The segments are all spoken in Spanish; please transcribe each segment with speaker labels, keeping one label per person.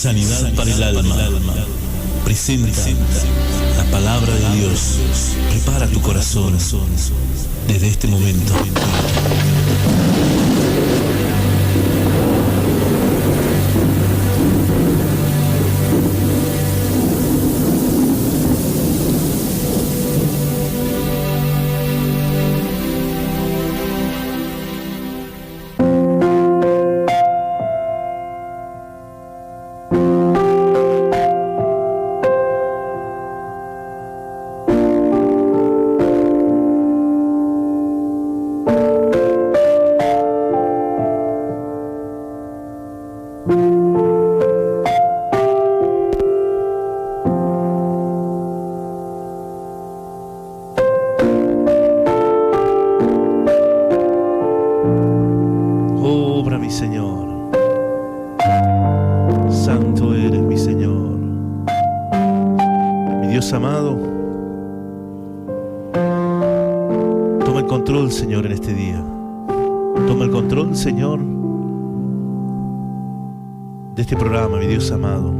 Speaker 1: Sanidad para el alma. Presenta la palabra de Dios. Prepara tu corazón desde este momento. Amado, toma el control, Señor, en este día. Toma el control, Señor, de este programa, mi Dios amado.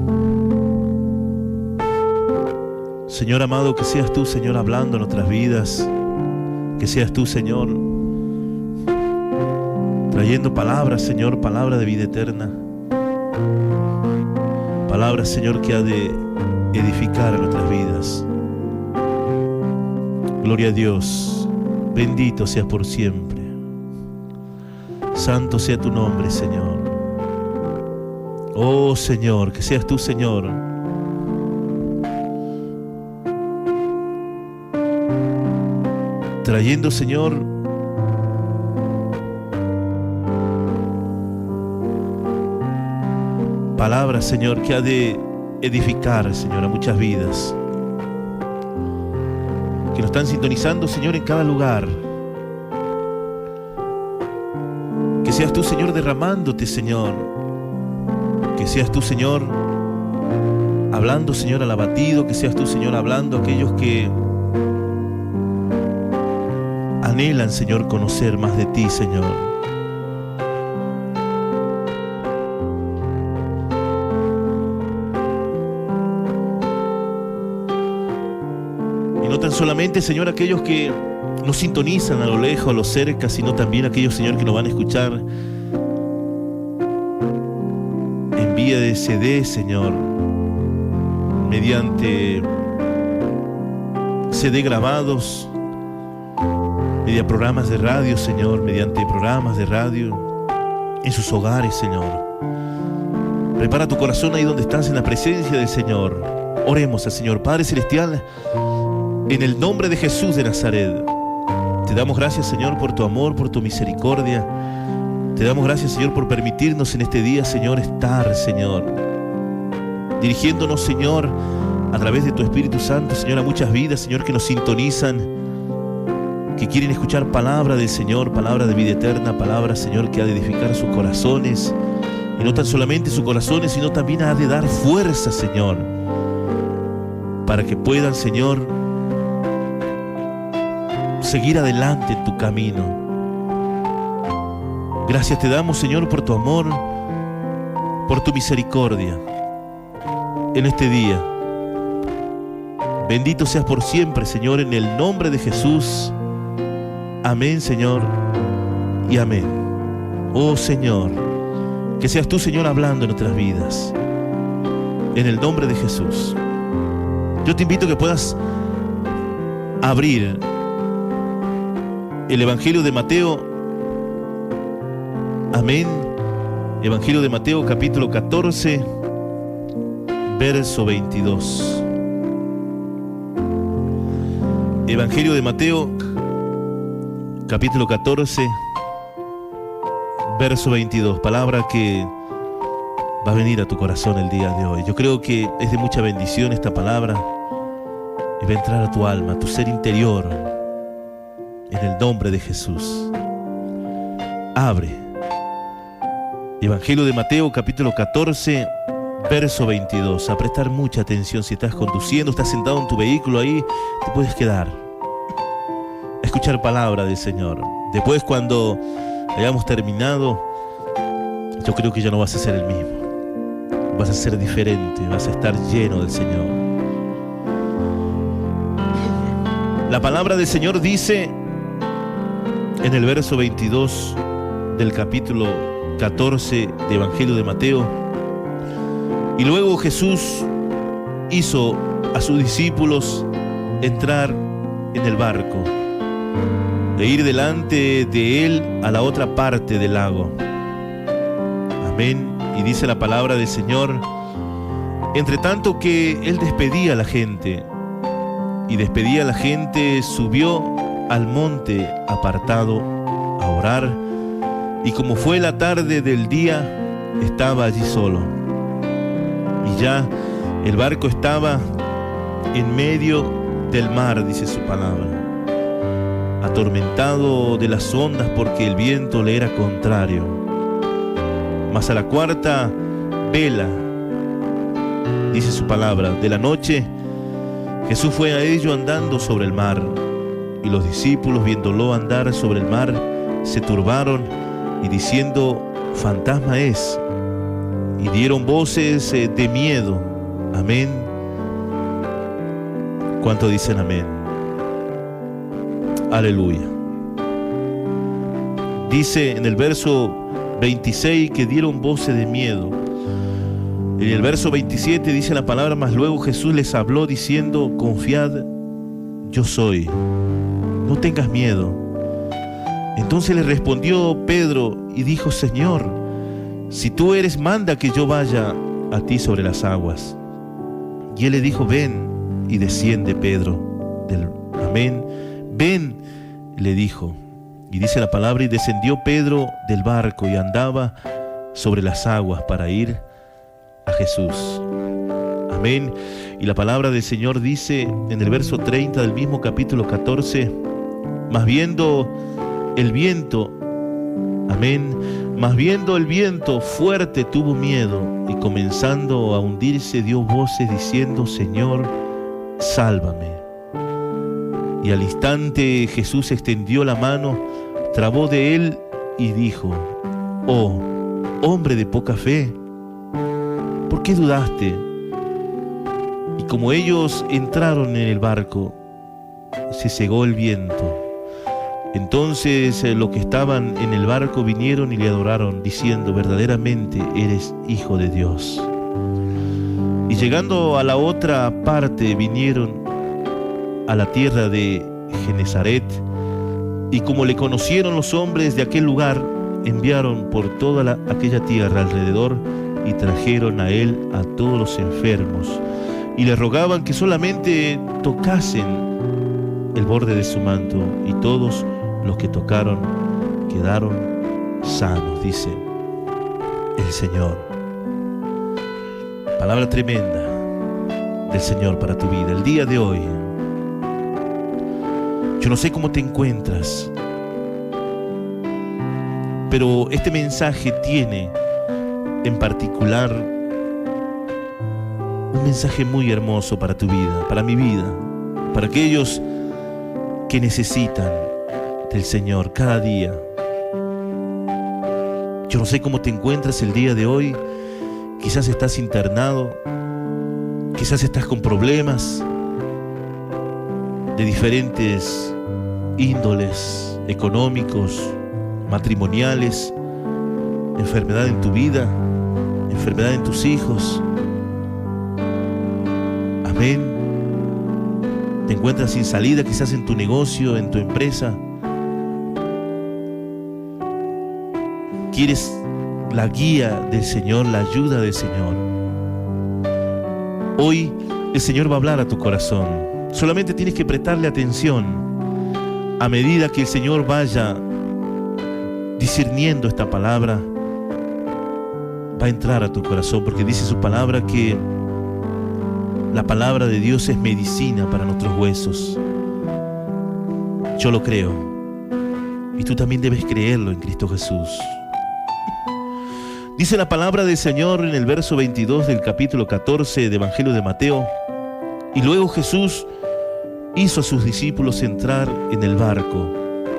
Speaker 1: Señor amado, que seas tú, Señor, hablando en nuestras vidas. Que seas tú, Señor, trayendo palabras, Señor, palabra de vida eterna. Palabras, Señor, que ha de edificar a nuestras vidas. Gloria a Dios. Bendito seas por siempre. Santo sea tu nombre, Señor. Oh Señor, que seas tú, Señor, trayendo, Señor, palabras, Señor, que ha de edificar, Señor, a muchas vidas que nos están sintonizando, Señor, en cada lugar. Que seas tú, Señor, derramándote, Señor. Que seas tú, Señor, hablando, Señor, al abatido. Que seas tú, Señor, hablando a aquellos que anhelan, Señor, conocer más de ti, Señor. No tan solamente, Señor, aquellos que nos sintonizan a lo lejos, a lo cerca, sino también aquellos, Señor, que nos van a escuchar en vía de CD, Señor, mediante CD grabados, mediante programas de radio, Señor, mediante programas de radio en sus hogares, Señor. Prepara tu corazón ahí donde estás, en la presencia del Señor. Oremos al Señor. Padre Celestial, en el nombre de Jesús de Nazaret, te damos gracias, Señor, por tu amor, por tu misericordia. Te damos gracias, Señor, por permitirnos en este día, Señor, estar, Señor, dirigiéndonos, Señor, a través de tu Espíritu Santo, Señor, a muchas vidas, Señor, que nos sintonizan, que quieren escuchar palabra del Señor, palabra de vida eterna, palabra, Señor, que ha de edificar sus corazones, y no tan solamente sus corazones, sino también ha de dar fuerza, Señor, para que puedan, Señor, seguir adelante en tu camino. Gracias te damos, Señor, por tu amor, por tu misericordia en este día. Bendito seas por siempre, Señor, en el nombre de Jesús. Amén, Señor, y amén. Oh Señor, que seas tú, Señor, hablando en nuestras vidas, en el nombre de Jesús. Yo te invito a que puedas abrir el Evangelio de Mateo. Amén. Evangelio de Mateo, capítulo 14, verso 22. Evangelio de Mateo, capítulo 14, verso 22. Palabra que va a venir a tu corazón el día de hoy. Yo creo que es de mucha bendición esta palabra y va a entrar a tu alma, a tu ser interior, en el nombre de Jesús. Abre. Evangelio de Mateo, capítulo 14, verso 22. A prestar mucha atención. Si estás conduciendo, estás sentado en tu vehículo ahí, te puedes quedar a escuchar palabra del Señor. Después, cuando hayamos terminado, yo creo que ya no vas a ser el mismo. vas a ser diferente, vas a estar lleno del Señor. La palabra del Señor dice en el verso 22 del capítulo 14 de Evangelio de Mateo: y luego Jesús hizo a sus discípulos entrar en el barco e ir delante de él a la otra parte del lago. Amén. Y dice la palabra del Señor: entre tanto que él despedía a la gente, subió al monte apartado a orar, y como fue la tarde del día, estaba allí solo. Y ya el barco estaba en medio del mar, dice su palabra, atormentado de las ondas porque el viento le era contrario. Mas a la cuarta vela, dice su palabra, de la noche, Jesús fue a ellos andando sobre el mar, y los discípulos, viéndolo andar sobre el mar, se turbaron y diciendo: fantasma es, y dieron voces de miedo. Amén. ¿Cuánto dicen amén? Aleluya. Dice en el verso 26 que dieron voces de miedo. En el verso 27 dice la palabra: mas luego Jesús les habló diciendo: confiad, yo soy, no tengas miedo. Entonces le respondió Pedro y dijo: Señor, si tú eres, manda que yo vaya a ti sobre las aguas. Y él le dijo: ven. Y desciende Pedro amén. Ven, le dijo. Y dice la palabra: y descendió Pedro del barco y andaba sobre las aguas para ir a Jesús. Amén. Y la palabra del Señor dice en el verso 30 del mismo capítulo 14: mas viendo el viento, amén, mas viendo el viento fuerte tuvo miedo, y comenzando a hundirse dio voces diciendo: Señor, sálvame. Y al instante Jesús extendió la mano, trabó de él y dijo: oh, hombre de poca fe, ¿por qué dudaste? Y como ellos entraron en el barco, se cegó el viento. Entonces los que estaban en el barco vinieron y le adoraron, diciendo: verdaderamente eres Hijo de Dios. Y llegando a la otra parte, vinieron a la tierra de Genesaret, y como le conocieron los hombres de aquel lugar, enviaron por toda aquella tierra alrededor y trajeron a él a todos los enfermos, y le rogaban que solamente tocasen el borde de su manto, y todos los que tocaron quedaron sanos, dice el Señor. Palabra tremenda del Señor para tu vida. El día de hoy, yo no sé cómo te encuentras, pero este mensaje tiene en particular un mensaje muy hermoso para tu vida, para mi vida, para aquellos que necesitan del Señor cada día. Yo no sé cómo te encuentras el día de hoy. Quizás estás internado, quizás estás con problemas de diferentes índoles, económicos, matrimoniales, enfermedad en tu vida, enfermedad en tus hijos. Amén. Te encuentras sin salida, quizás en tu negocio, en tu empresa. Quieres la guía del Señor, la ayuda del Señor. Hoy el Señor va a hablar a tu corazón. Solamente tienes que prestarle atención. A medida que el Señor vaya discerniendo esta palabra, va a entrar a tu corazón, porque dice su palabra que la palabra de Dios es medicina para nuestros huesos. Yo lo creo, y tú también debes creerlo en Cristo Jesús. Dice la palabra del Señor en el verso 22 del capítulo 14 de Evangelio de Mateo: y luego Jesús hizo a sus discípulos entrar en el barco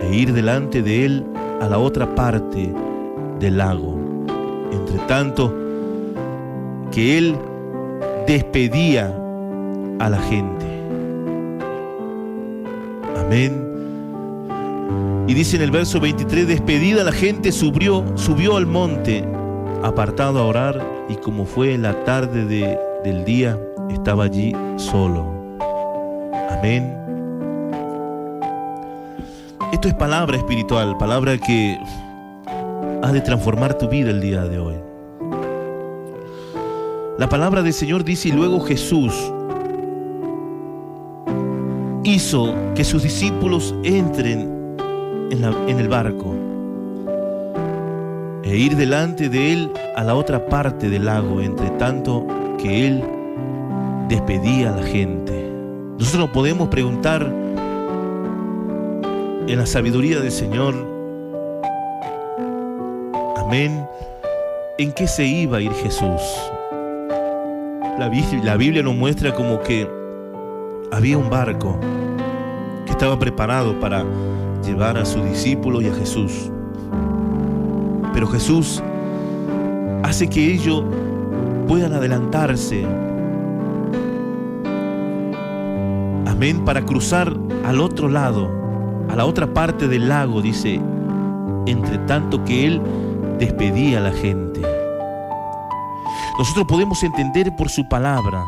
Speaker 1: e ir delante de él a la otra parte del lago. Entre tanto que Él despedía a la gente. Amén. Y dice en el verso 23, despedida la gente, subió al monte, apartado a orar, y como fue la tarde del día, estaba allí solo. Amén. Esto es palabra espiritual, palabra que ha de transformar tu vida el día de hoy. La palabra del Señor dice, y luego Jesús hizo que sus discípulos entren en el barco e ir delante de Él a la otra parte del lago, entre tanto que Él despedía a la gente. Nosotros nos podemos preguntar en la sabiduría del Señor, amén, ¿en qué se iba a ir Jesús? La Biblia nos muestra como que había un barco que estaba preparado para llevar a sus discípulos y a Jesús. Pero Jesús hace que ellos puedan adelantarse, amén, para cruzar al otro lado, a la otra parte del lago, dice, entre tanto que Él despedía a la gente. Nosotros podemos entender por su palabra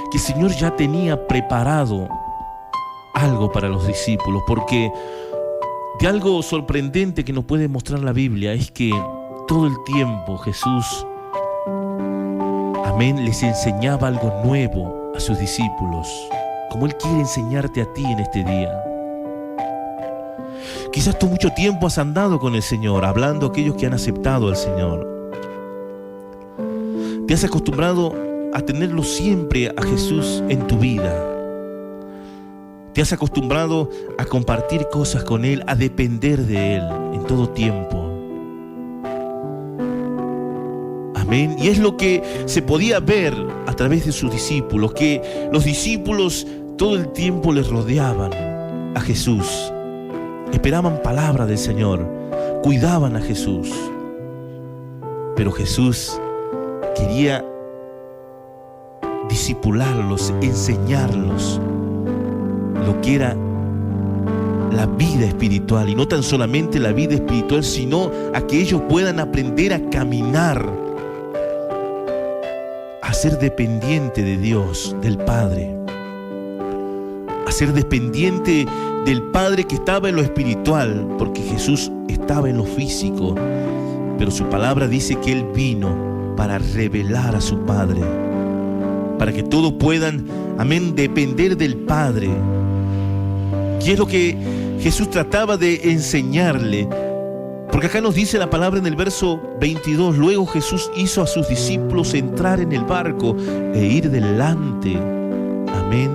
Speaker 1: que el Señor ya tenía preparado algo para los discípulos, porque de algo sorprendente que nos puede mostrar la Biblia es que todo el tiempo Jesús, amén, les enseñaba algo nuevo a sus discípulos, como Él quiere enseñarte a ti en este día. Quizás tú mucho tiempo has andado con el Señor, hablando a aquellos que han aceptado al Señor. Te has acostumbrado a tenerlo siempre a Jesús en tu vida. Te has acostumbrado a compartir cosas con Él, a depender de Él en todo tiempo. Amén. Y es lo que se podía ver a través de sus discípulos, que los discípulos todo el tiempo les rodeaban a Jesús, esperaban palabra del Señor, cuidaban a Jesús. Pero Jesús quería discipularlos, enseñarlos lo que era la vida espiritual, y no tan solamente la vida espiritual, sino a que ellos puedan aprender a caminar, a ser dependiente de Dios, del Padre, a ser dependiente del Padre que estaba en lo espiritual, porque Jesús estaba en lo físico, pero su palabra dice que Él vino para revelar a su Padre, para que todos puedan, amén, depender del Padre. Y es lo que Jesús trataba de enseñarle, porque acá nos dice la palabra en el verso 22, luego Jesús hizo a sus discípulos entrar en el barco e ir delante, amén,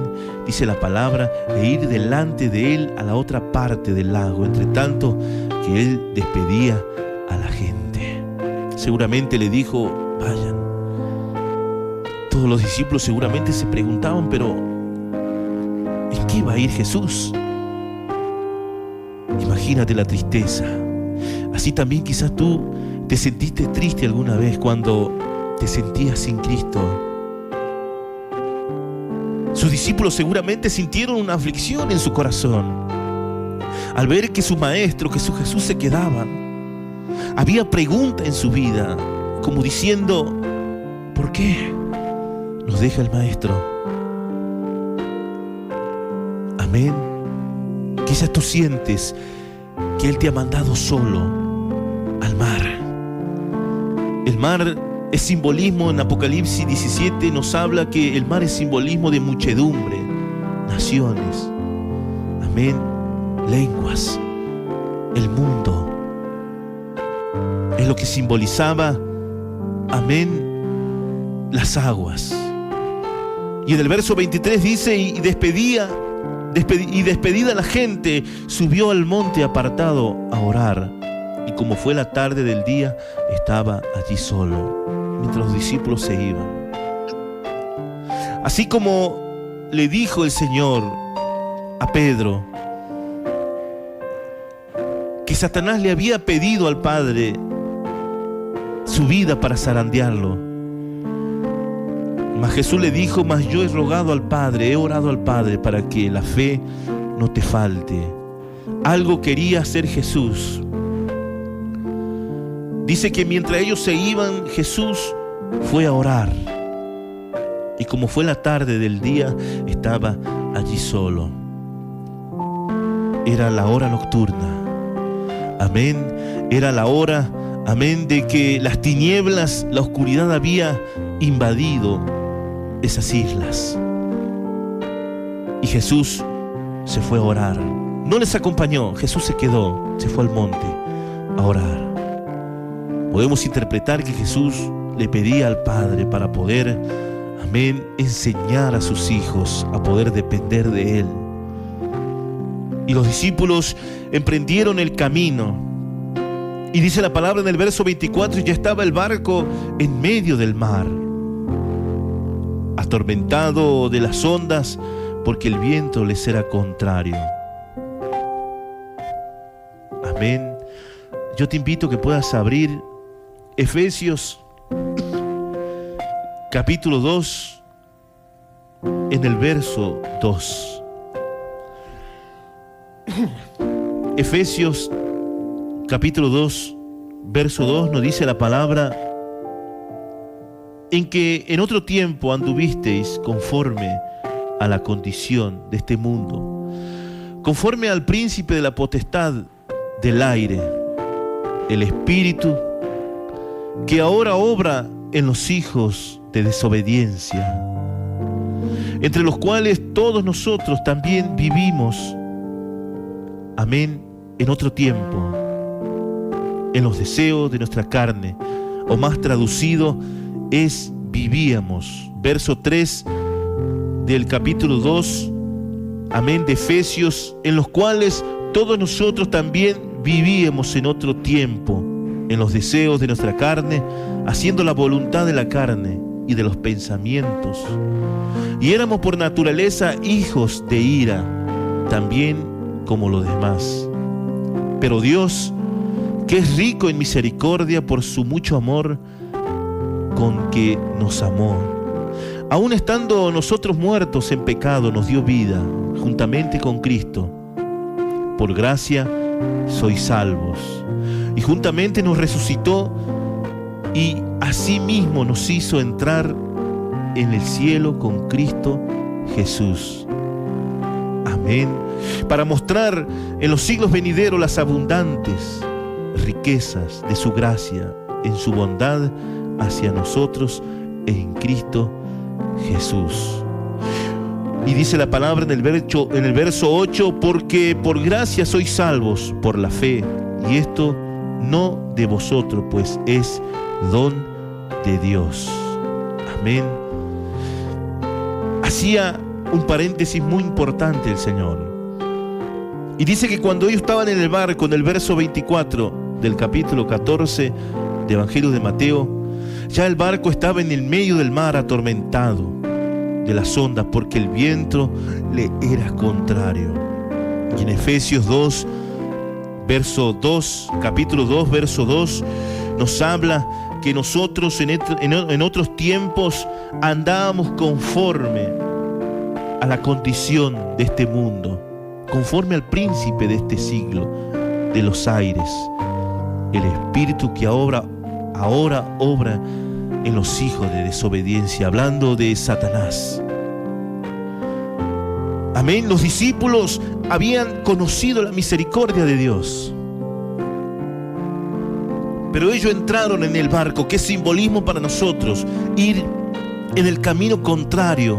Speaker 1: dice la palabra, e ir delante de Él a la otra parte del lago, entre tanto que Él despedía a la gente. Seguramente le dijo, vayan. Todos los discípulos seguramente se preguntaban, pero ¿en qué va a ir Jesús? Imagínate la tristeza. Así también quizás tú te sentiste triste alguna vez cuando te sentías sin Cristo. Sus discípulos seguramente sintieron una aflicción en su corazón al ver que su maestro, que su Jesús se quedaba. Había pregunta en su vida, como diciendo, ¿por qué nos deja el maestro? Amén. Quizás tú sientes que Él te ha mandado solo al mar. El mar es simbolismo. En Apocalipsis 17 nos habla que el mar es simbolismo de muchedumbre, naciones, amén, lenguas, el mundo. Es lo que simbolizaba, amén, las aguas. Y en el verso 23 dice, y despedida la gente, subió al monte apartado a orar. Y como fue la tarde del día, estaba allí solo, mientras los discípulos se iban. Así como le dijo el Señor a Pedro que Satanás le había pedido al Padre su vida para zarandearlo, Mas Jesús le dijo: mas yo he rogado al Padre, he orado al Padre para que la fe no te falte. Algo quería hacer Jesús. Dice que mientras ellos se iban, Jesús fue a orar. Y como fue la tarde del día, estaba allí solo. Era la hora nocturna. Amén. Era la hora, amén, de que las tinieblas, la oscuridad había invadido esas islas. Y Jesús se fue a orar. No les acompañó, Jesús se quedó, se fue al monte a orar. Podemos interpretar que Jesús le pedía al Padre para poder, amén, enseñar a sus hijos a poder depender de Él. Y los discípulos emprendieron el camino. Y dice la palabra en el verso 24: ya estaba el barco en medio del mar, atormentado de las ondas, porque el viento les era contrario. Amén. Yo te invito a que puedas abrir Efesios capítulo 2 en el verso 2. Efesios capítulo 2 verso 2 nos dice la palabra: en que en otro tiempo anduvisteis conforme a la condición de este mundo, conforme al príncipe de la potestad del aire, el espíritu que ahora obra en los hijos de desobediencia, entre los cuales todos nosotros también vivimos, amén, en otro tiempo, en los deseos de nuestra carne, o más traducido es vivíamos. Verso 3 del capítulo 2, amén, de Efesios, en los cuales todos nosotros también vivíamos en otro tiempo, en los deseos de nuestra carne, haciendo la voluntad de la carne y de los pensamientos. Y éramos por naturaleza hijos de ira, también como los demás. Pero Dios, que es rico en misericordia por su mucho amor con que nos amó, aun estando nosotros muertos en pecado, nos dio vida juntamente con Cristo. Por gracia sois salvos. Y juntamente nos resucitó y asimismo nos hizo entrar en el cielo con Cristo Jesús. Amén. Para mostrar en los siglos venideros las abundantes riquezas de su gracia en su bondad hacia nosotros en Cristo Jesús. Y dice la palabra en el verso 8: porque por gracia sois salvos por la fe, y esto no de vosotros, pues es don de Dios. Amén. Hacía un paréntesis muy importante el Señor. Y dice que cuando ellos estaban en el barco, en el verso 24 del capítulo 14 de Evangelio de Mateo, ya el barco estaba en el medio del mar, atormentado de las ondas, porque el viento le era contrario. Y en Efesios 2, verso 2, capítulo 2, verso 2, nos habla que nosotros en otros tiempos andábamos conforme a la condición de este mundo, conforme al príncipe de este siglo, de los aires, el espíritu que ahora obra en los hijos de desobediencia, hablando de Satanás. Amén. Los discípulos habían conocido la misericordia de Dios, pero ellos entraron en el barco, que es simbolismo para nosotros, ir en el camino contrario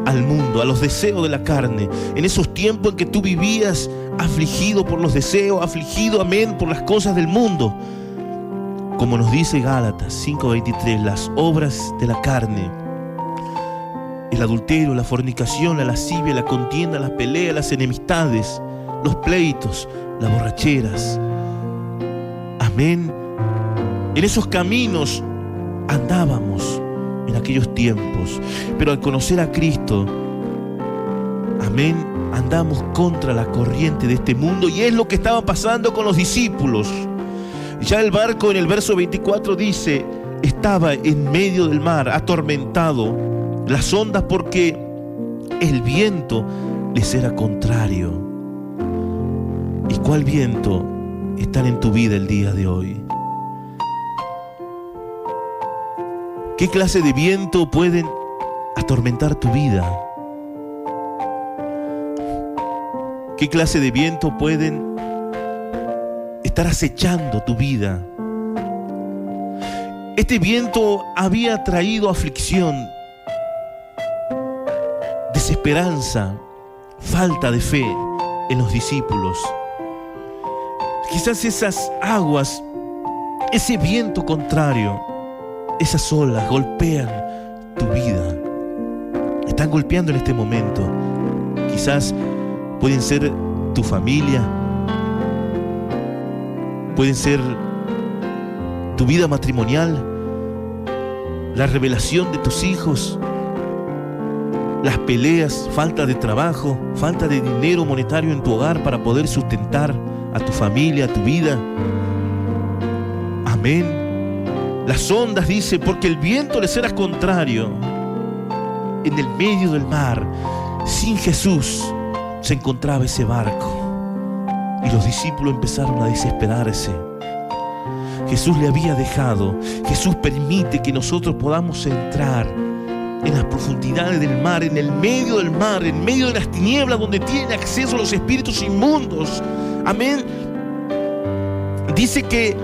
Speaker 1: al mundo, a los deseos de la carne, en esos tiempos en que tú vivías afligido por los deseos, afligido, amén, por las cosas del mundo. Como nos dice Gálatas 5:23, las obras de la carne, el adulterio, la fornicación, la lascivia, la contienda, las peleas, las enemistades, los pleitos, las borracheras. Amén. En esos caminos andábamos en aquellos tiempos, pero al conocer a Cristo, amén, andamos contra la corriente de este mundo, y es lo que estaba pasando con los discípulos. Ya el barco en el verso 24 dice, estaba en medio del mar, atormentado las ondas porque el viento les era contrario. ¿Y cuál viento está en tu vida el día de hoy? ¿Qué clase de viento pueden atormentar tu vida? ¿Qué clase de viento pueden estar acechando tu vida? Este viento había traído aflicción, desesperanza, falta de fe en los discípulos. Quizás esas aguas, ese viento contrario, esas olas golpean tu vida. Están golpeando en este momento. Quizás pueden ser tu familia, pueden ser tu vida matrimonial, la revelación de tus hijos, las peleas, falta de trabajo, falta de dinero monetario en tu hogar para poder sustentar a tu familia, a tu vida. Amén. Las ondas, dice, porque el viento les era contrario. En el medio del mar, sin Jesús, se encontraba ese barco. Y los discípulos empezaron a desesperarse. Jesús le había dejado. Jesús permite que nosotros podamos entrar en las profundidades del mar, en el medio del mar, en medio de las tinieblas donde tienen acceso los espíritus inmundos. Amén. Dice que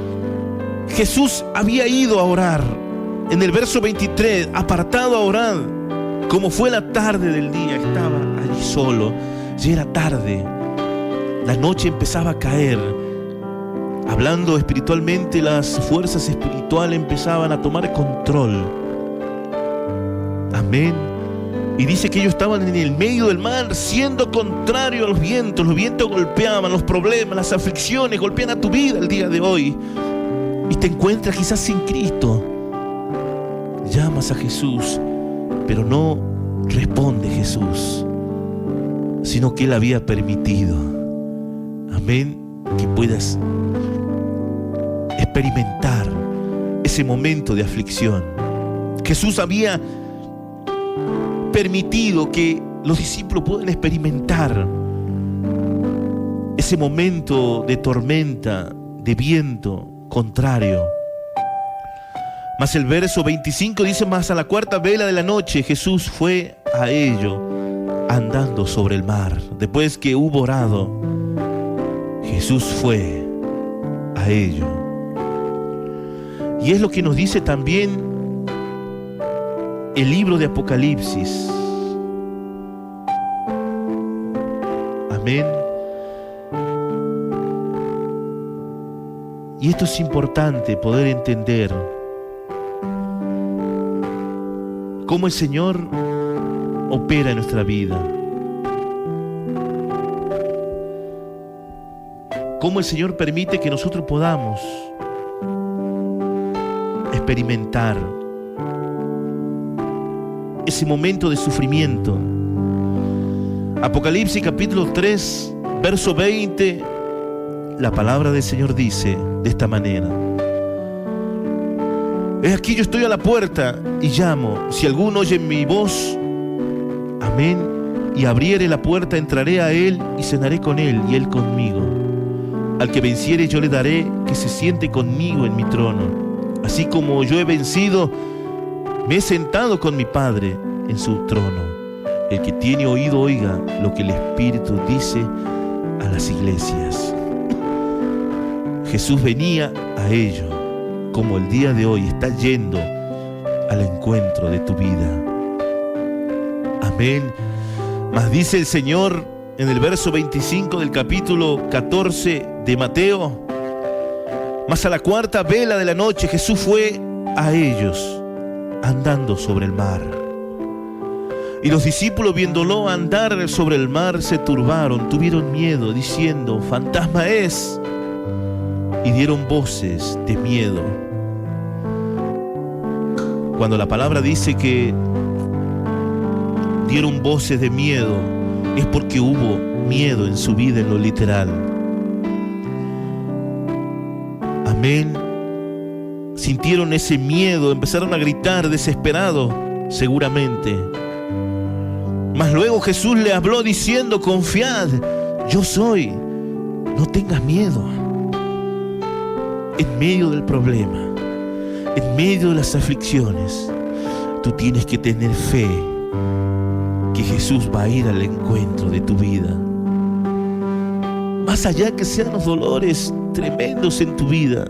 Speaker 1: Jesús había ido a orar. En el verso 23, apartado a orar, como fue la tarde del día, estaba allí solo. Ya era tarde, la noche empezaba a caer. Hablando espiritualmente, las fuerzas espirituales empezaban a tomar control. Amén. Y dice que ellos estaban en el medio del mar, siendo contrario a los vientos. Los vientos golpeaban, los problemas, las aflicciones golpean a tu vida el día de hoy. Y te encuentras quizás sin Cristo. Llamas a Jesús, pero no responde Jesús, sino que Él había permitido, amén, que puedas experimentar ese momento de aflicción. Jesús había permitido que los discípulos puedan experimentar ese momento de tormenta, de viento contrario. Mas el verso 25 dice: mas a la cuarta vela de la noche Jesús fue a ellos andando sobre el mar. Después que hubo orado, Jesús fue a ellos. Y es lo que nos dice también el libro de Apocalipsis. Amén. Y esto es importante poder entender cómo el Señor opera en nuestra vida, cómo el Señor permite que nosotros podamos experimentar ese momento de sufrimiento. Apocalipsis capítulo 3, verso 20, la palabra del Señor dice de esta manera: he aquí, yo estoy a la puerta y llamo. Si alguno oye mi voz, amén, y abriere la puerta, entraré a él y cenaré con él y él conmigo. Al que venciere, yo le daré que se siente conmigo en mi trono, así como yo he vencido, me he sentado con mi Padre en su trono. El que tiene oído, oiga lo que el Espíritu dice a las iglesias. Jesús venía a ellos, como el día de hoy está yendo al encuentro de tu vida. Amén. Mas dice el Señor en el verso 25 del capítulo 14 de Mateo: mas a la cuarta vela de la noche Jesús fue a ellos andando sobre el mar. Y los discípulos, viéndolo andar sobre el mar, se turbaron, tuvieron miedo, diciendo: fantasma es. Y dieron voces de miedo. Cuando la palabra dice que dieron voces de miedo, es porque hubo miedo en su vida, en lo literal. Amén. Sintieron ese miedo, empezaron a gritar desesperados: seguramente. Mas luego Jesús le habló diciendo: confiad, yo soy, no tengas miedo. En medio del problema, en medio de las aflicciones, tú tienes que tener fe que Jesús va a ir al encuentro de tu vida. Más allá que sean los dolores tremendos en tu vida.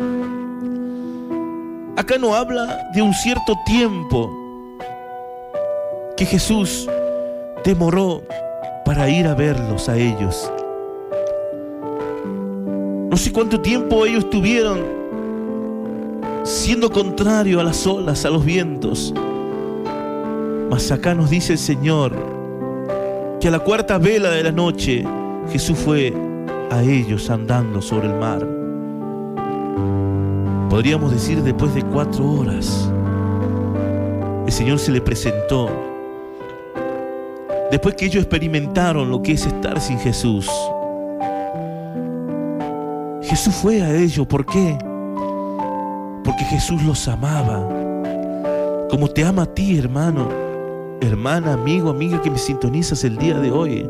Speaker 1: Acá no habla de un cierto tiempo que Jesús demoró para ir a verlos a ellos. No sé cuánto tiempo ellos tuvieron siendo contrario a las olas, a los vientos. Mas acá nos dice el Señor que a la cuarta vela de la noche Jesús fue a ellos andando sobre el mar. Podríamos decir después de 4 horas el Señor se le presentó. Después que ellos experimentaron lo que es estar sin Jesús, Jesús fue a ellos. ¿Por qué? Porque Jesús los amaba, como te ama a ti, hermano, hermana, amigo, amiga que me sintonizas el día de hoy,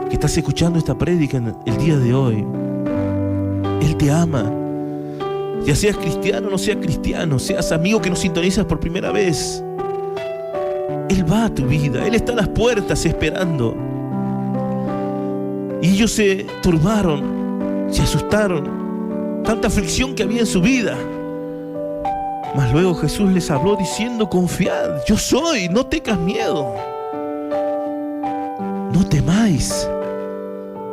Speaker 1: que estás escuchando esta prédica el día de hoy. Él te ama, ya seas cristiano o no seas cristiano, seas amigo que nos sintonizas por primera vez. Él va a tu vida, Él está a las puertas esperando. Y ellos se turbaron, se asustaron, tanta aflicción que había en su vida. Mas luego Jesús les habló diciendo: confiad, yo soy, no tengas miedo, no temáis.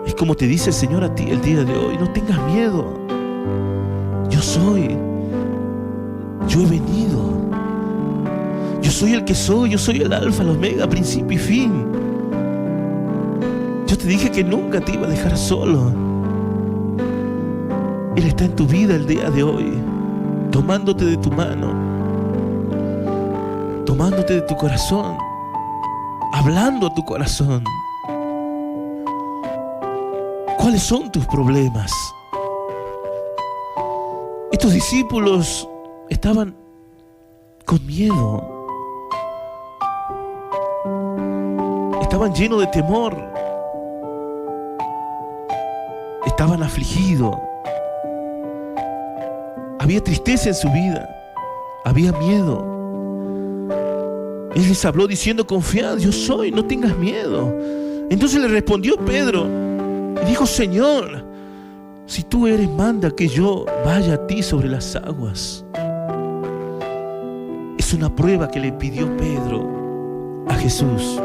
Speaker 1: Es como te dice el Señor a ti el día de hoy: no tengas miedo, yo soy, yo he venido. Yo soy el que soy, yo soy el alfa, el omega, principio y fin. Yo te dije que nunca te iba a dejar solo. Él está en tu vida el día de hoy, tomándote de tu mano, tomándote de tu corazón, hablando a tu corazón. ¿Cuáles son tus problemas? Estos discípulos estaban con miedo. Estaban llenos de temor, estaban afligidos, había tristeza en su vida, había miedo. Él les habló diciendo: confiad, yo soy, no tengas miedo. Entonces le respondió Pedro y dijo: Señor, si tú eres, manda que yo vaya a ti sobre las aguas. Es una prueba que le pidió Pedro a Jesús.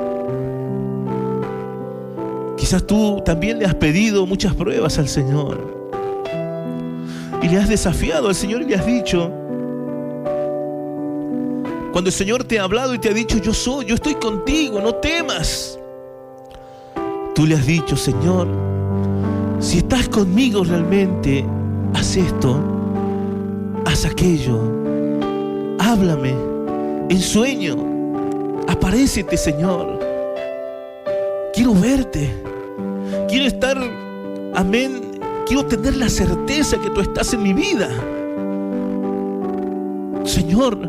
Speaker 1: Quizás tú también le has pedido muchas pruebas al Señor y le has desafiado al Señor y le has dicho, cuando el Señor te ha hablado y te ha dicho: yo soy, yo estoy contigo, no temas, tú le has dicho: Señor, si estás conmigo realmente, haz esto, haz aquello, háblame en sueño, aparécete, Señor, quiero verte. Quiero estar, amén, quiero tener la certeza que tú estás en mi vida. Señor,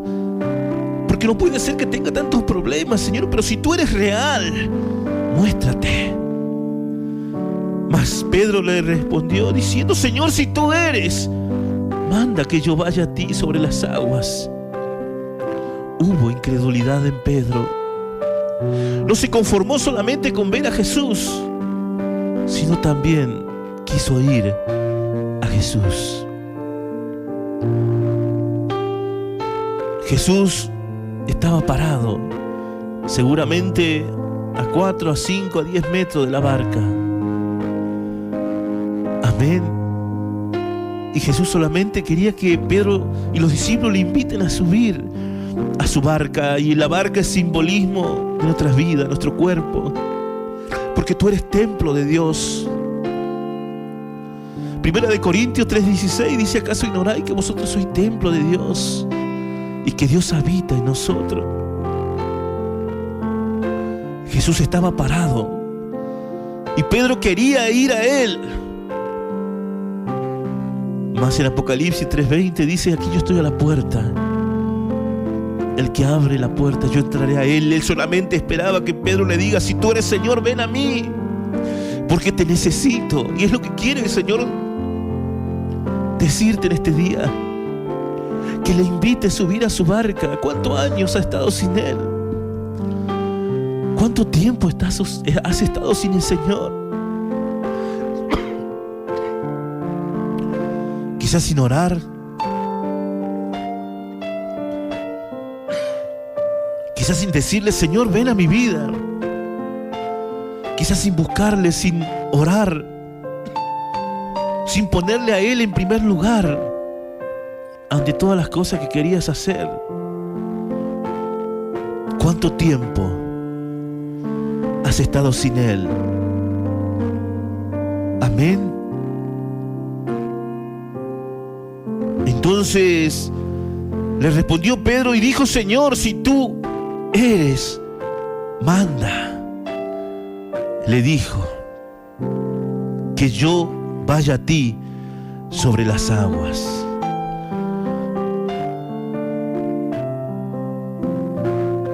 Speaker 1: porque no puede ser que tenga tantos problemas, Señor, pero si tú eres real, muéstrate. Mas Pedro le respondió diciendo: Señor, si tú eres, manda que yo vaya a ti sobre las aguas. Hubo incredulidad en Pedro. No se conformó solamente con ver a Jesús, sino también quiso ir a Jesús. Jesús estaba parado, seguramente a 4, a 5, a 10 metros de la barca. Amén. Y Jesús solamente quería que Pedro y los discípulos le inviten a subir a su barca. Y la barca es simbolismo de nuestras vidas, nuestro cuerpo, porque tú eres templo de Dios. Primera de Corintios 3:16 dice: ¿acaso ignoráis que vosotros sois templo de Dios y que Dios habita en nosotros? Jesús estaba parado y Pedro quería ir a Él. Mas en Apocalipsis 3:20 dice: aquí yo estoy a la puerta. el que abre la puerta, yo entraré a Él. Él solamente esperaba que Pedro le diga: si tú eres Señor, ven a mí, porque te necesito. Y es lo que quiere el Señor decirte en este día, que le invite a subir a su barca. ¿Cuántos años has estado sin Él? ¿Cuánto tiempo has estado sin el Señor? Quizás sin orar, quizás sin decirle: Señor, ven a mi vida. Quizás sin buscarle, sin orar, sin ponerle a Él en primer lugar ante todas las cosas que querías hacer. ¿Cuánto tiempo has estado sin Él? Amén. Entonces le respondió Pedro y dijo: Señor, si tú eres, manda. Le dijo: que yo vaya a ti sobre las aguas.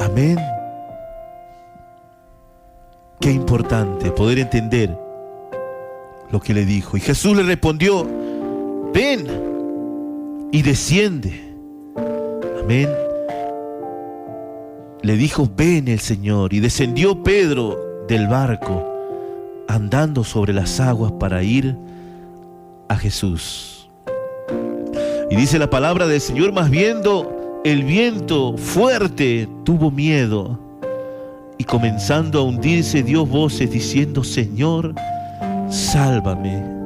Speaker 1: Amén. Qué importante poder entender lo que le dijo. Y Jesús le respondió: ven y desciende. Amén. Le dijo: ven el Señor. Y descendió Pedro del barco, andando sobre las aguas para ir a Jesús. Y dice la palabra del Señor: mas viendo el viento fuerte, tuvo miedo, y comenzando a hundirse, dio voces diciendo: Señor, sálvame.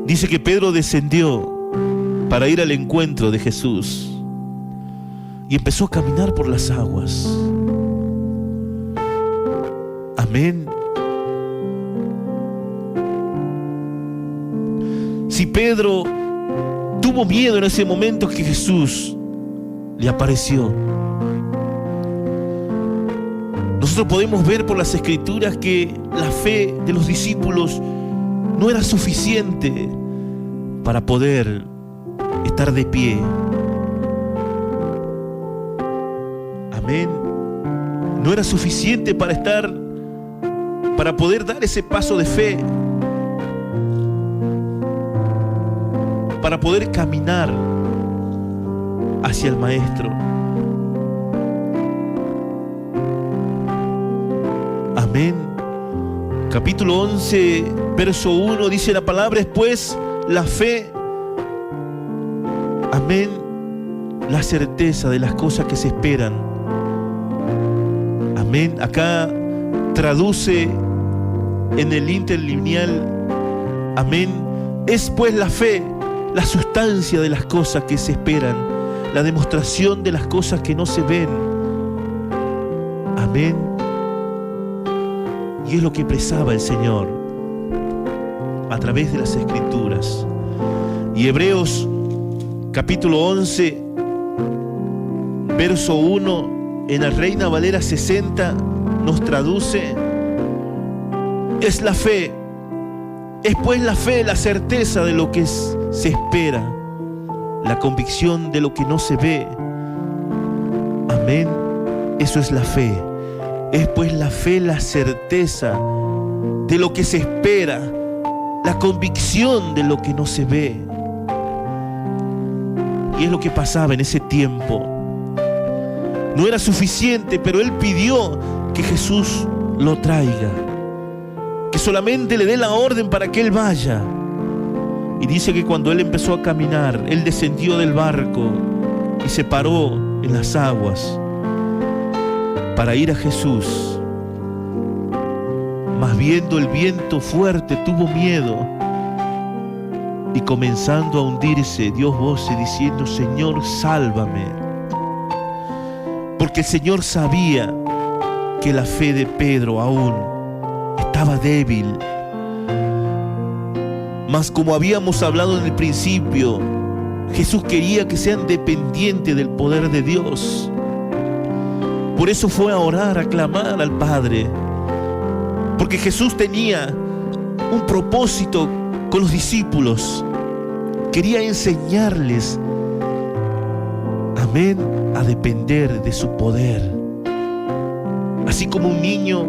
Speaker 1: Dice que Pedro descendió para ir al encuentro de Jesús y empezó a caminar por las aguas. Amén. Si Pedro tuvo miedo en ese momento que Jesús le apareció, nosotros podemos ver por las Escrituras que la fe de los discípulos no era suficiente para poder estar de pie. Amén. No era suficiente para poder dar ese paso de fe, para poder caminar hacia el Maestro. Amén. Capítulo 11, verso 1, dice la palabra: después la fe, amén, la certeza de las cosas que se esperan. Amén. Acá traduce en el interlineal, amén, es pues la fe, la sustancia de las cosas que se esperan, la demostración de las cosas que no se ven. Amén. Y es lo que expresaba el Señor a través de las Escrituras. Y Hebreos capítulo 11, verso 1, en la Reina Valera 60 nos traduce: es la fe, es pues la fe, la certeza de lo que se espera, la convicción de lo que no se ve. Amén. Eso es la fe. Es pues la fe, la certeza de lo que se espera, la convicción de lo que no se ve. Y es lo que pasaba en ese tiempo. No era suficiente, pero él pidió que Jesús lo traiga, que solamente le dé la orden para que él vaya. Y dice que cuando él empezó a caminar, él descendió del barco y se paró en las aguas para ir a Jesús. Mas viendo el viento fuerte, tuvo miedo, y comenzando a hundirse, dio voces diciendo: Señor, sálvame. Porque el Señor sabía que la fe de Pedro aún estaba débil. Mas como habíamos hablado en el principio, Jesús quería que sean dependientes del poder de Dios. Por eso fue a orar, a clamar al Padre. Porque Jesús tenía un propósito con los discípulos. Quería enseñarles, amén, a depender de su poder. Así como un niño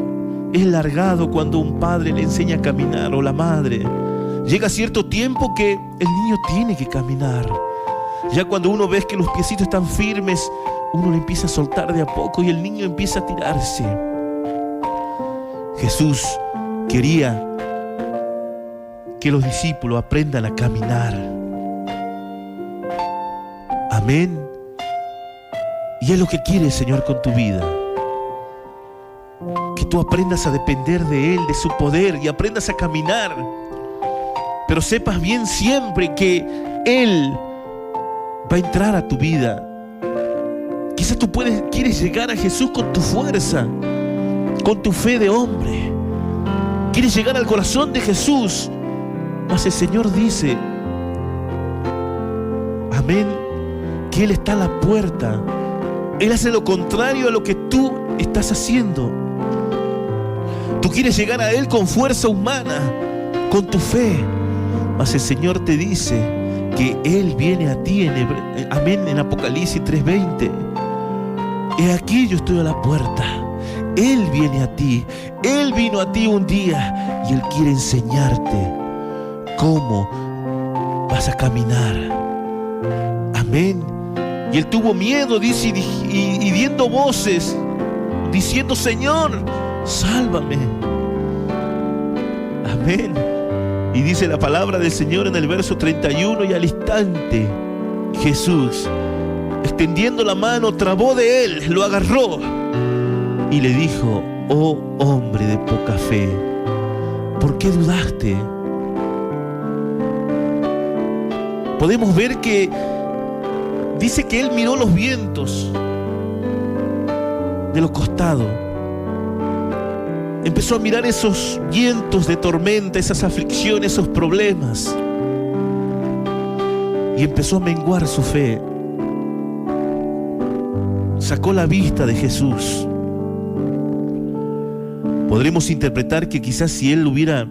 Speaker 1: es largado cuando un padre le enseña a caminar, o la madre. Llega cierto tiempo que el niño tiene que caminar. Ya cuando uno ve que los piecitos están firmes, uno le empieza a soltar de a poco y el niño empieza a tirarse. Jesús quería que los discípulos aprendan a caminar. Amén. Y es lo que quiere el Señor con tu vida. Que tú aprendas a depender de Él, de su poder, y aprendas a caminar. Pero sepas bien siempre que Él va a entrar a tu vida. Quizás tú quieres llegar a Jesús con tu fuerza, con tu fe de hombre. Quieres llegar al corazón de Jesús. Mas el Señor dice, amén, que Él está a la puerta. Él hace lo contrario a lo que tú estás haciendo. Tú quieres llegar a Él con fuerza humana, con tu fe. Mas el Señor te dice que Él viene a ti, amén, en Apocalipsis 3:20. He aquí yo estoy a la puerta. Él viene a ti. Él vino a ti un día y Él quiere enseñarte cómo vas a caminar. Amén. Y Él tuvo miedo, dice, y diendo voces, diciendo, Señor, sálvame. Amén. Y dice la palabra del Señor en el verso 31, y al instante Jesús, extendiendo la mano, trabó de él, lo agarró y le dijo, oh hombre de poca fe, ¿por qué dudaste? Podemos ver que dice que él miró los vientos de los costados. Empezó a mirar esos vientos de tormenta, esas aflicciones, esos problemas. Y empezó a menguar su fe. Sacó la vista de Jesús. Podremos interpretar que quizás si él hubiera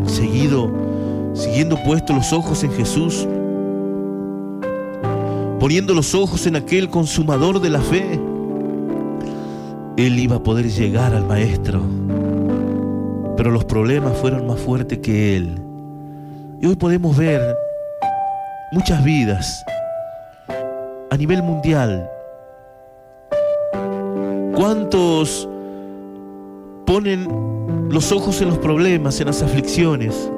Speaker 1: siguiendo puestos los ojos en Jesús, poniendo los ojos en aquel consumador de la fe, él iba a poder llegar al Maestro. Pero los problemas fueron más fuertes que él. Y hoy podemos ver muchas vidas a nivel mundial. ¿Cuántos ponen los ojos en los problemas, en las aflicciones,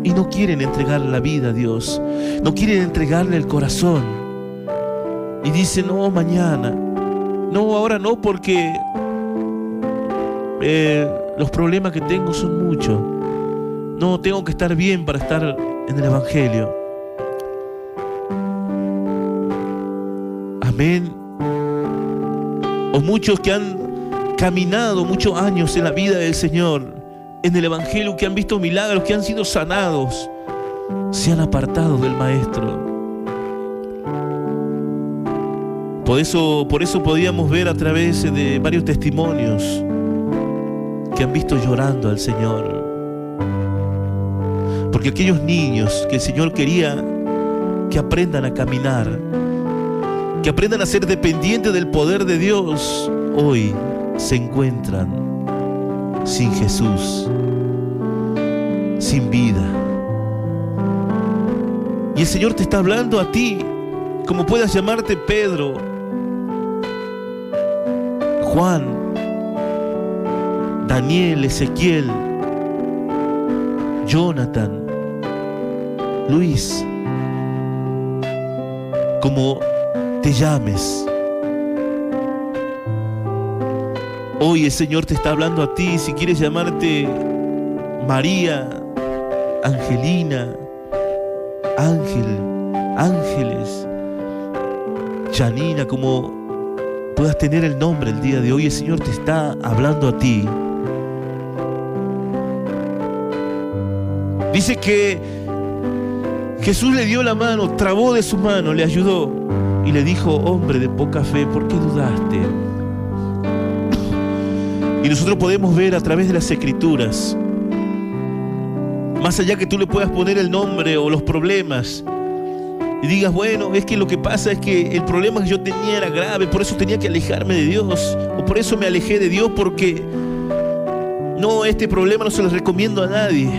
Speaker 1: y no quieren entregar la vida a Dios? No quieren entregarle el corazón. Y dicen, no, mañana. No, ahora no, porque los problemas que tengo son muchos. No, tengo que estar bien para estar en el Evangelio. Amén. O muchos que han caminado muchos años en la vida del Señor, en el Evangelio, que han visto milagros, que han sido sanados, se han apartado del Maestro. Por eso podíamos ver a través de varios testimonios que han visto llorando al Señor. Porque aquellos niños que el Señor quería que aprendan a caminar, que aprendan a ser dependientes del poder de Dios, hoy se encuentran sin Jesús, sin vida. Y el Señor te está hablando a ti, como puedas llamarte Pedro, Juan, Daniel, Ezequiel, Jonathan, Luis, como te llames. Hoy el Señor te está hablando a ti. Si quieres llamarte María, Angelina, Ángel, Ángeles, Janina, como puedas tener el nombre el día de hoy, el Señor te está hablando a ti. Dice que Jesús le dio la mano, trabó de su mano, le ayudó y le dijo, hombre de poca fe, ¿por qué dudaste? Y nosotros podemos ver a través de las Escrituras, más allá que tú le puedas poner el nombre o los problemas y digas, bueno, es que lo que pasa es que el problema que yo tenía era grave, por eso tenía que alejarme de Dios, o por eso me alejé de Dios, porque no, este problema no se lo recomiendo a nadie.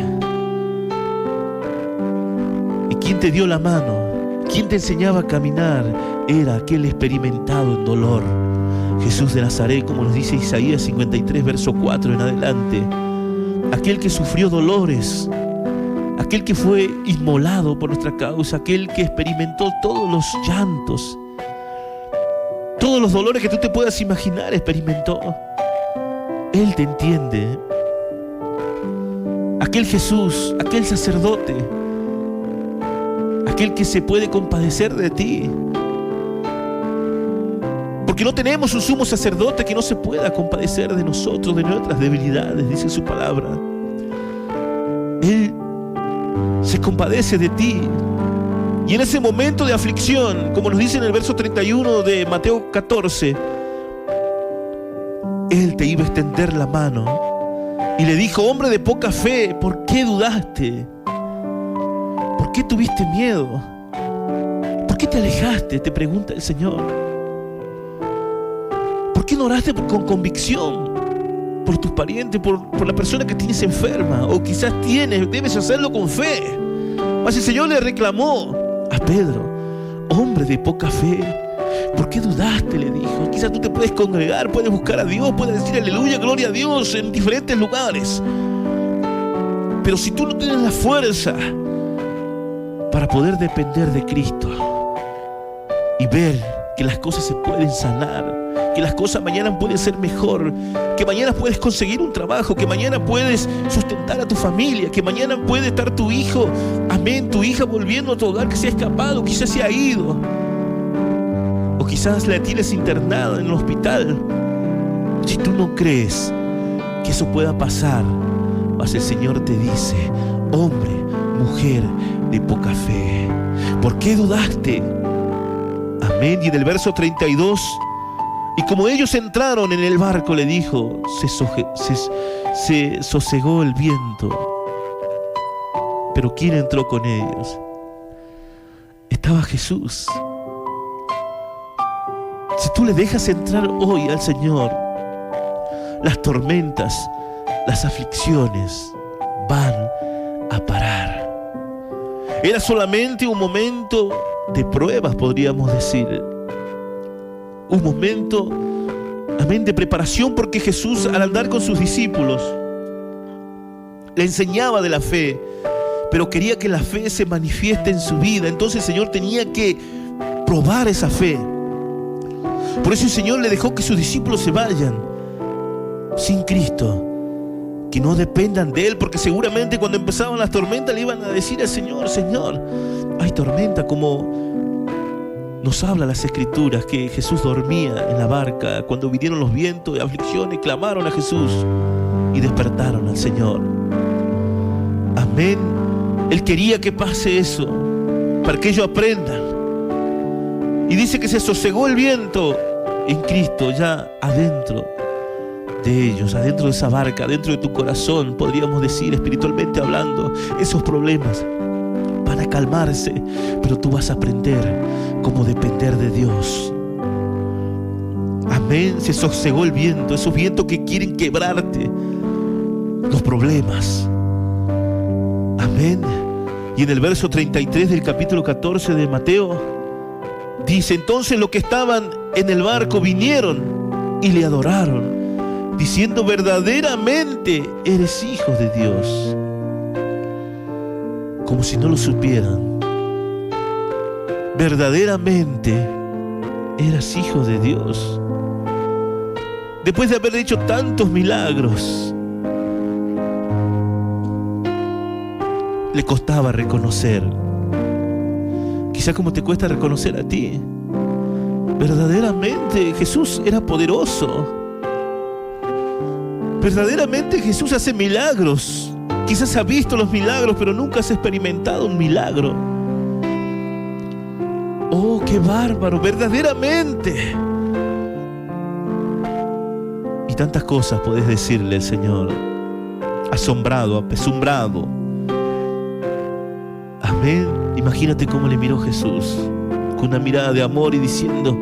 Speaker 1: ¿Y quién te dio la mano? ¿Quién te enseñaba a caminar? Era aquel experimentado en dolor, Jesús de Nazaret, como nos dice Isaías 53, verso 4 en adelante. Aquel que sufrió dolores, aquel que fue inmolado por nuestra causa, aquel que experimentó todos los llantos, todos los dolores que tú te puedas imaginar, experimentó. Él te entiende. Aquel Jesús, aquel sacerdote, aquel que se puede compadecer de ti. Porque no tenemos un sumo sacerdote que no se pueda compadecer de nosotros, de nuestras debilidades, dice su palabra. Él se compadece de ti. Y en ese momento de aflicción, como nos dice en el verso 31 de Mateo 14, Él te iba a extender la mano y le dijo: hombre de poca fe, ¿por qué dudaste? ¿Por qué tuviste miedo? ¿Por qué te alejaste? Te pregunta el Señor. ¿Por qué no oraste con convicción por tus parientes, por la persona que tienes enferma? O quizás debes hacerlo con fe. Mas el Señor le reclamó a Pedro: hombre de poca fe, ¿por qué dudaste? Le dijo. Quizás tú te puedes congregar, puedes buscar a Dios, puedes decir aleluya, gloria a Dios en diferentes lugares. Pero si tú no tienes la fuerza para poder depender de Cristo y ver que las cosas se pueden sanar, que las cosas mañana pueden ser mejor, que mañana puedes conseguir un trabajo, que mañana puedes sustentar a tu familia, que mañana puede estar tu hijo, amén, tu hija volviendo a tu hogar que se ha escapado, quizás se ha ido, o quizás la tienes internada en el hospital. Si tú no crees que eso pueda pasar, mas el Señor te dice: hombre, mujer de poca fe, ¿por qué dudaste? Amén. Y en el verso 32, y como ellos entraron en el barco, le dijo, se sosegó el viento. Pero ¿quién entró con ellos? Estaba Jesús. Si tú le dejas entrar hoy al Señor, las tormentas, las aflicciones van a parar. Era solamente un momento de pruebas, podríamos decir. Un momento, amén, de preparación, porque Jesús, al andar con sus discípulos, le enseñaba de la fe, pero quería que la fe se manifieste en su vida. Entonces el Señor tenía que probar esa fe. Por eso el Señor le dejó que sus discípulos se vayan sin Cristo, que no dependan de Él, porque seguramente cuando empezaban las tormentas le iban a decir al Señor: Señor, hay tormenta, como nos habla las Escrituras, que Jesús dormía en la barca cuando vinieron los vientos de aflicción y clamaron a Jesús y despertaron al Señor. Amén. Él quería que pase eso para que ellos aprendan. Y dice que se sosegó el viento en Cristo, ya adentro de ellos, adentro de esa barca, adentro de tu corazón, podríamos decir, espiritualmente hablando. Esos problemas van a calmarse, pero tú vas a aprender cómo depender de Dios. Amén. Se sosegó el viento, esos vientos que quieren quebrarte los problemas. Amén. Y en el verso 33 del capítulo 14 de Mateo dice: entonces los que estaban en el barco vinieron y le adoraron, diciendo: verdaderamente eres hijo de Dios. Como si no lo supieran. Verdaderamente eras hijo de Dios. Después de haber hecho tantos milagros, le costaba reconocer. Quizás como te cuesta reconocer a ti. Verdaderamente Jesús era poderoso. Verdaderamente Jesús hace milagros. Quizás has visto los milagros, pero nunca has experimentado un milagro. Oh, qué bárbaro, verdaderamente. Y tantas cosas podés decirle al Señor, asombrado, apesumbrado. Amén. Imagínate cómo le miró Jesús, con una mirada de amor y diciendo: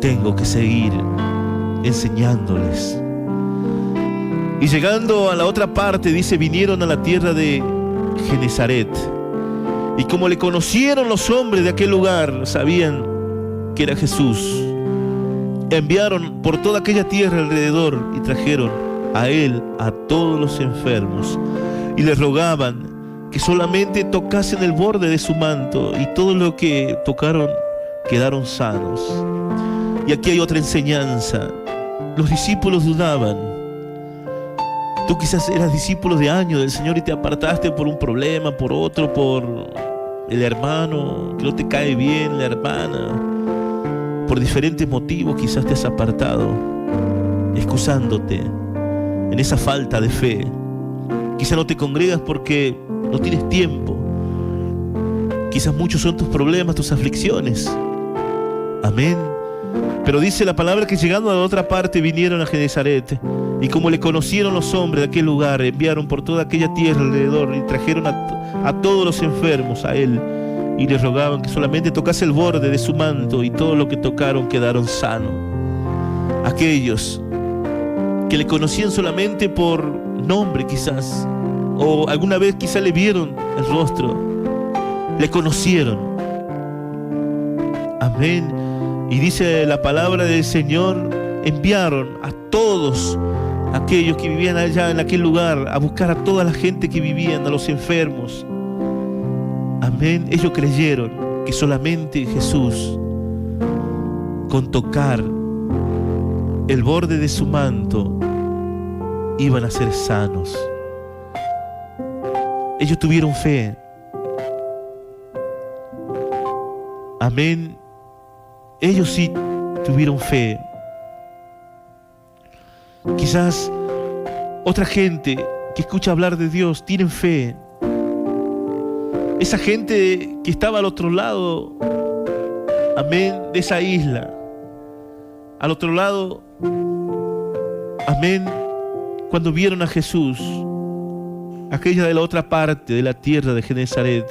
Speaker 1: tengo que seguir enseñándoles. Y llegando a la otra parte, dice, vinieron a la tierra de Genesaret. Y como le conocieron los hombres de aquel lugar, sabían que era Jesús, enviaron por toda aquella tierra alrededor y trajeron a él a todos los enfermos y le rogaban que solamente tocasen el borde de su manto, y todo lo que tocaron quedaron sanos. Y aquí hay otra enseñanza. Los discípulos dudaban. Tú quizás eras discípulo de años del Señor y te apartaste por un problema, por otro, por el hermano que no te cae bien, la hermana. Por diferentes motivos quizás te has apartado, excusándote en esa falta de fe. Quizás no te congregas porque no tienes tiempo. Quizás muchos son tus problemas, tus aflicciones. Amén. Pero dice la palabra que llegando a la otra parte vinieron a Genesaret, y como le conocieron los hombres de aquel lugar, enviaron por toda aquella tierra alrededor y trajeron a todos los enfermos a él, y le rogaban que solamente tocase el borde de su manto, y todo lo que tocaron quedaron sanos. Aquellos que le conocían solamente por nombre quizás, o alguna vez quizás le vieron el rostro, le conocieron. Amén. Y dice la palabra del Señor, enviaron a todos aquellos que vivían allá en aquel lugar a buscar a toda la gente que vivían, a los enfermos. Amén. Ellos creyeron que solamente Jesús, con tocar el borde de su manto, iban a ser sanos. Ellos tuvieron fe. Amén. Ellos sí tuvieron fe. Quizás otra gente que escucha hablar de Dios tienen fe. Esa gente que estaba al otro lado, amén, de esa isla, al otro lado, amén, cuando vieron a Jesús, aquella de la otra parte de la tierra de Genesaret,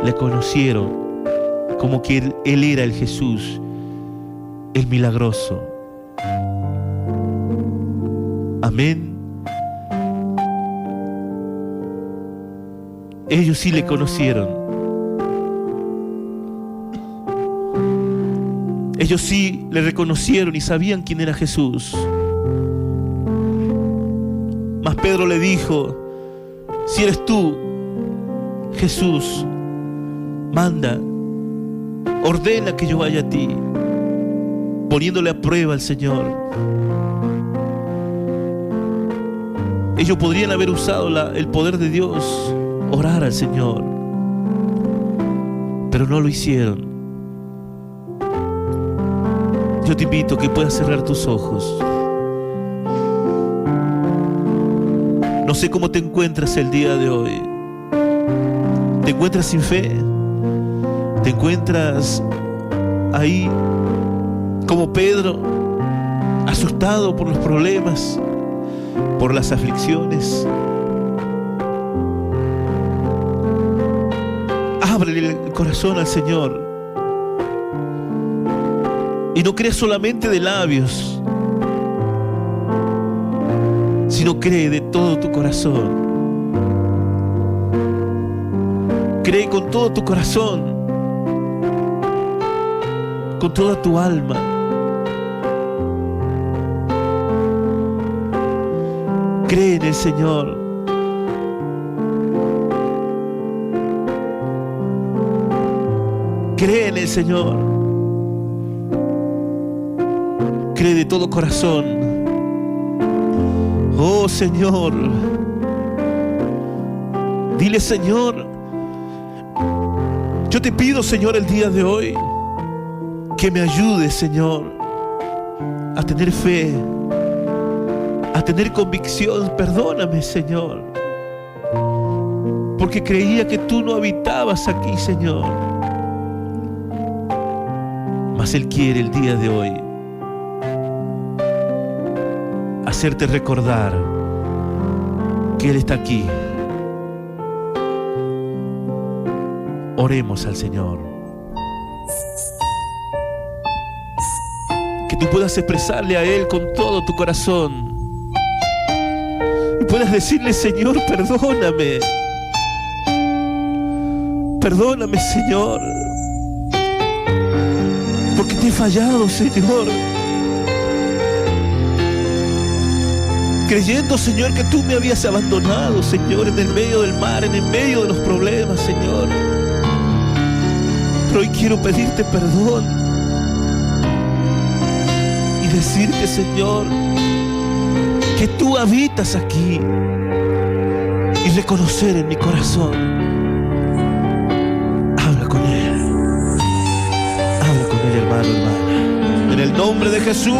Speaker 1: le conocieron como que él era el Jesús, el milagroso. Amén. Ellos sí le conocieron. Ellos sí le reconocieron y sabían quién era Jesús. Mas Pedro le dijo: si eres tú, Jesús, manda, ordena que yo vaya a ti, poniéndole a prueba al Señor. Ellos podrían haber usado el poder de Dios, orar al Señor, pero no lo hicieron. Yo te invito a que puedas cerrar tus ojos. No sé cómo te encuentras el día de hoy. ¿Te encuentras sin fe? ¿Te encuentras ahí como Pedro, asustado por los problemas, por las aflicciones? Ábrele el corazón al Señor y no creas solamente de labios, sino cree de todo tu corazón. Cree con todo tu corazón, con toda tu alma. Cree en el Señor. Cree en el Señor. Cree de todo corazón. Oh Señor, dile: Señor, yo te pido, Señor, el día de hoy que me ayudes, Señor, a tener fe, a tener convicción. Perdóname, Señor, porque creía que tú no habitabas aquí, Señor. Mas Él quiere el día de hoy hacerte recordar que Él está aquí, Oremos al Señor. Que tú puedas expresarle a Él con todo tu corazón. Y puedas decirle: Señor, perdóname. Perdóname, Señor. Porque te he fallado, Señor. Creyendo, Señor, que tú me habías abandonado, Señor, en el medio del mar, en el medio de los problemas, Señor. Pero hoy quiero pedirte perdón y decirte, Señor, que tú habitas aquí, y reconocer en mi corazón. Habla con Él, hermano, hermana, en el nombre de Jesús.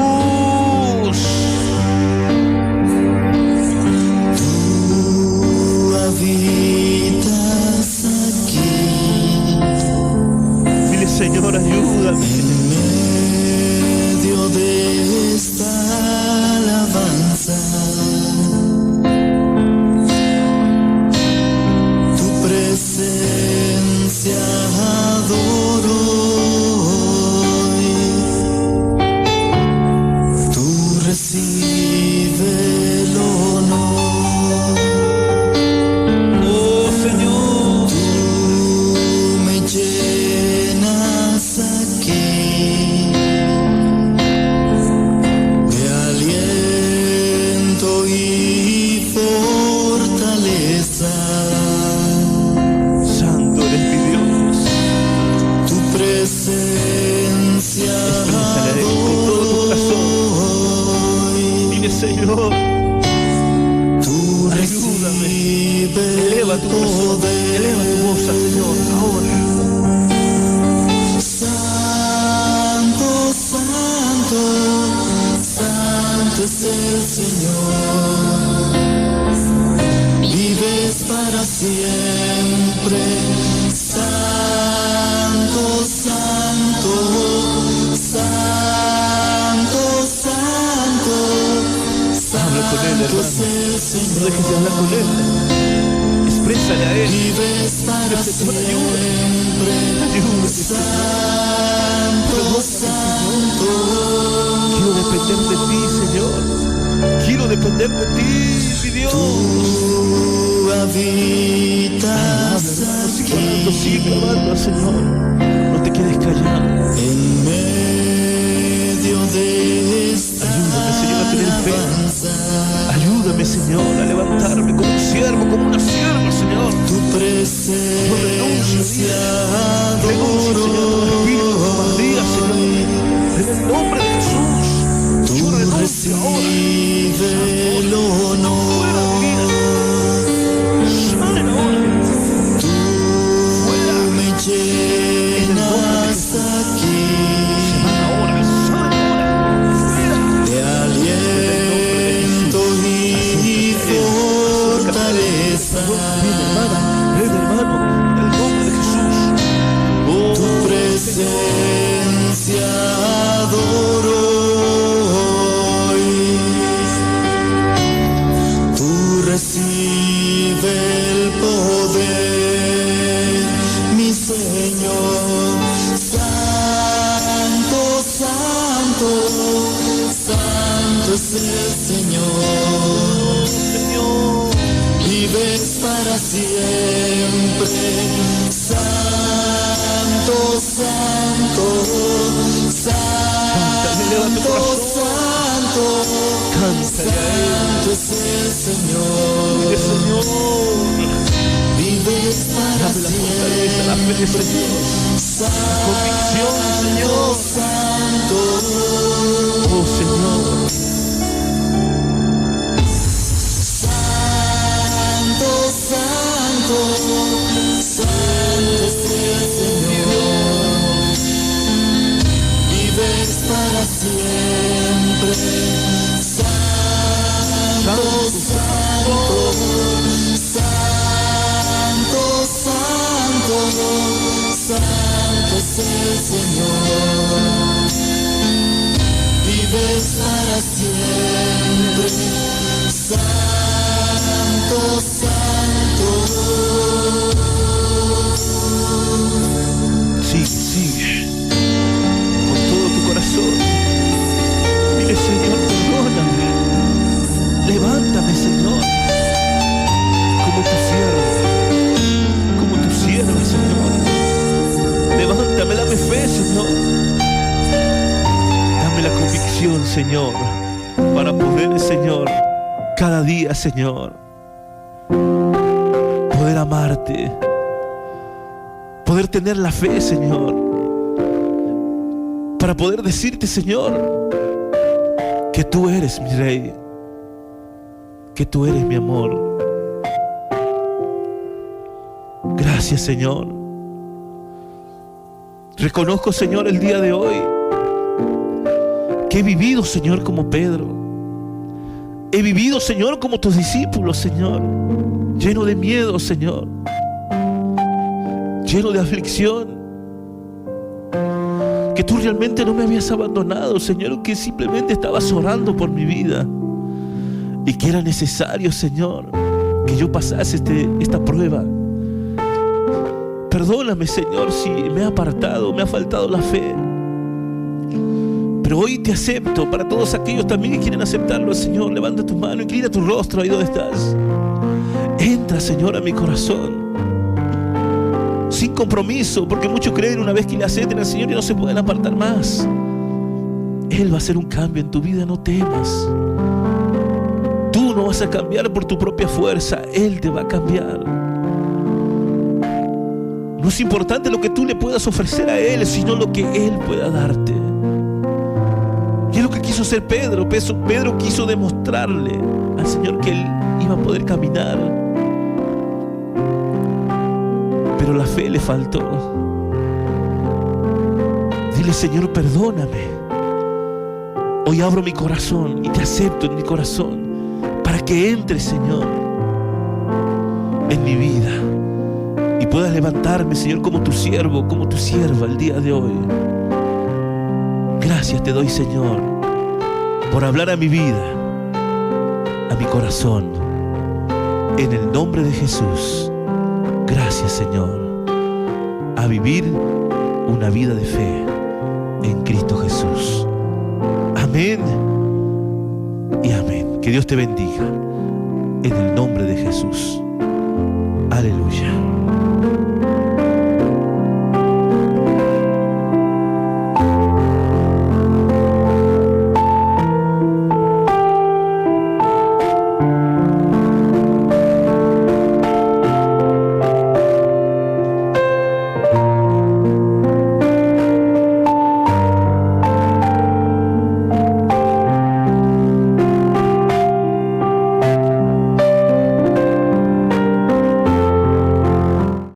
Speaker 2: Tú habitas aquí.
Speaker 1: Dile: Señor, ayúdame.
Speaker 2: En medio de esta alabanza, tu presencia adoro hoy. Tú recibe el honor.
Speaker 1: Oh, Señor.
Speaker 2: Tú me llenas aquí de aliento y fortaleza.
Speaker 1: Santo eres mi Dios.
Speaker 2: Tu presencia
Speaker 1: Exprésale con todo tu corazón.
Speaker 2: hoy.
Speaker 1: Dile: Señor,
Speaker 2: Tú
Speaker 1: ayúdame.
Speaker 2: recibe
Speaker 1: Eleva
Speaker 2: el
Speaker 1: tu corazón, eleva tu voz al Señor ahora.
Speaker 2: Santo, santo, santo es el Señor. Vives para siempre. Santo, santo, santo, santo.
Speaker 1: Habla con Él, hermano.
Speaker 2: Santo es el
Speaker 1: No
Speaker 2: Señor.
Speaker 1: dejes de hablar con Él. Exprésale a Él.
Speaker 2: Vives para
Speaker 1: Señor,
Speaker 2: siempre.
Speaker 1: ayúdame, Señor.
Speaker 2: Santo, santo.
Speaker 1: Quiero depender de ti, Señor. Quiero depender de ti, mi Dios.
Speaker 2: Tú habitas
Speaker 1: Sigue
Speaker 2: aquí
Speaker 1: clamando al Señor. No te quedes callado.
Speaker 2: en medio de esta
Speaker 1: Ayúdame, Señor, a tener fe.
Speaker 2: alabanza.
Speaker 1: Ayúdame, Señor, a levantarme como un siervo, como una sierva, Señor.
Speaker 2: Tu presencia
Speaker 1: Renuncio, Señor,
Speaker 2: adoro
Speaker 1: al espíritu de cobardía, Señor. En el nombre de Jesús, yo
Speaker 2: Tú
Speaker 1: renuncio ahora.
Speaker 2: recibe el
Speaker 1: Fuera de mi vida.
Speaker 2: honor.
Speaker 1: Salen ahora. Fuera.
Speaker 2: Tú me llenas aquí
Speaker 1: Se van ahora. Salen ahora. Fuera.
Speaker 2: de aliento y fortaleza.
Speaker 1: Ven, hermana, ven, hermano, en el nombre de Jesús. Oh,
Speaker 2: Tu presencia adoro hoy. Tú recibe el poder, mi Señor. Santo, santo, santo es el Señor.
Speaker 1: Señor.
Speaker 2: Vives para siempre. Santo, santo, santo, santo,
Speaker 1: Cántale a Él.
Speaker 2: santo es el Señor.
Speaker 1: Dile: Señor,
Speaker 2: Vives para
Speaker 1: dame la fortaleza, la fe,
Speaker 2: siempre.
Speaker 1: Señor. Convicción, Señor.
Speaker 2: Santo,
Speaker 1: Oh, Señor.
Speaker 2: santo, santo, santo es el Señor. Vives para siempre. Santo, santo, santo, santo, santo es el Señor. Vives para siempre. Santo, santo.
Speaker 1: Sigue con todo tu corazón. Dile, Señor, perdóname. Levántame, Señor, como tu sierva, Señor. Levántame, dame fe, Señor. Dame la convicción, Señor, para poder, Señor, cada día, Señor, poder amarte, poder tener la fe, Señor, para poder decirte, Señor, que tú eres mi Rey, que tú eres mi amor. Gracias, Señor. Reconozco, Señor, el día de hoy que he vivido, Señor, como Pedro. He vivido, Señor, como tus discípulos, Señor, lleno de miedo, Señor, lleno de aflicción, que tú realmente no me habías abandonado, Señor, que simplemente estabas orando por mi vida y que era necesario, Señor, que yo pasase esta prueba. Perdóname, Señor, si me he apartado, me ha faltado la fe. Pero hoy te acepto. Para todos aquellos también que quieren aceptarlo, Señor, levanta tu mano, inclina tu rostro ahí donde estás. Entra, Señor, a mi corazón, sin compromiso, porque muchos creen una vez que le acepten al Señor y no se pueden apartar más. Él va a hacer un cambio en tu vida, no temas. Tú no vas a cambiar por tu propia fuerza, Él te va a cambiar. No es importante lo que tú le puedas ofrecer a Él, sino lo que Él pueda darte. Y es lo que quiso hacer Pedro. Pedro quiso demostrarle al Señor que Él iba a poder caminar, pero la fe le faltó. Dile, Señor, perdóname. Hoy abro mi corazón y te acepto en mi corazón para que entres, Señor, en mi vida y puedas levantarme, Señor, como tu siervo, como tu sierva el día de hoy. Gracias te doy, Señor, por hablar a mi vida, a mi corazón, en el nombre de Jesús. Gracias, Señor, a vivir una vida de fe en Cristo Jesús. Amén y amén. Que Dios te bendiga en el nombre de Jesús. Aleluya.